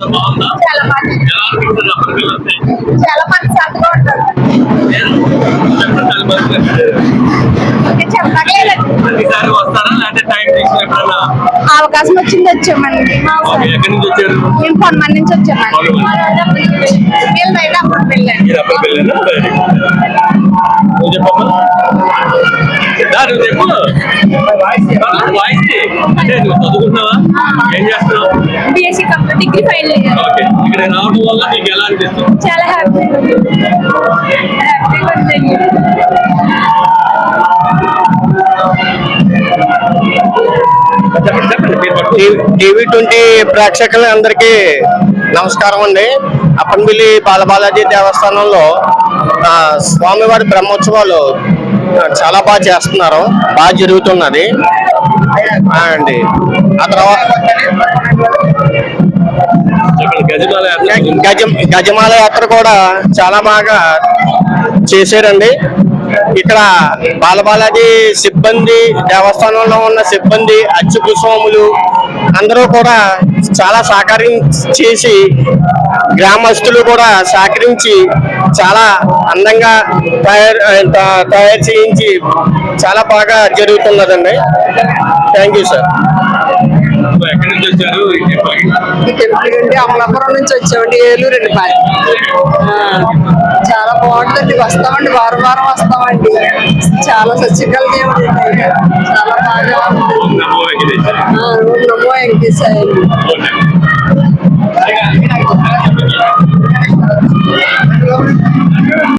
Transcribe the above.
బాగుందా? చాలా బాగుంది. ఎలా అనిపిస్తుంది రబ్బర్ బిల్ వస్తే? చాలా మనశ్శాంతిగా ఉంటుంది. నేను చెప్పండి ఓకే, చెప్పలేదండి. ప్రతిసారి వస్తారా లేకపోతే టైం తీసుకుని ఎప్పుడన్నా? అవకాశం వచ్చింది వచ్చామండి. ఓకే, ఎక్కడి నుంచి వచ్చారు? మేము పొన్నమని నుంచి వచ్చామండి. వీళ్ళదైతే అప్పుడు వెళ్ళండి. ఈ రబ్బర్ బిల్లేనా? నువ్వు చెప్పమ్మా. నువ్వు చెప్పు. వాయిస్ అంటే నువ్వు చదువుకుంటున్నావా? ఏం చేస్తున్నావు? BSc complete degree final year. Okay, ఇక్కడ రావడం వల్ల నీకు ఎలా అనిపిస్తుంది? చాలా హ్యాపీగా ఉందండి. చెప్పండి చెప్పండి మీరు పట్టుకో. టీవీ20 ప్రేక్షకులందరికీ నమస్కారం అండి. అప్పనపల్లి బాలబాలాజీ దేవస్థానంలో స్వామివారి బ్రహ్మోత్సవాలు చాలా బాగా చేస్తున్నారు, బాగా జరుగుతున్నది అండి. ఆ తర్వాత గజమాల యాత్ర కూడా చాలా బాగా చేశారండి. ఇక్కడ బాలబాలాజీ సిబ్బంది, దేవస్థానంలో ఉన్న సిబ్బంది, అర్చక స్వాములు అందరూ కూడా చాలా సహకరించి, గ్రామస్తులు కూడా సహకరించి చాలా అందంగా తయారు చేయించి చాలా బాగా జరుగుతున్నదండి. Thank you sir. ఎక్కడి నుంచి వచ్చారు? ఈ టెంపుల్ నుండి అమలాపురం నుంచి వచ్చామండి, ఏలూరు అండి మాది. చాలా బాగుంటుంది, వస్తామండి, వారం వారం వస్తామండి. చాలా సత్యకాల దేవుడు, చాలా బాగా నమో వెంకటేశ్వర. నమో వెంకటేశ్వర.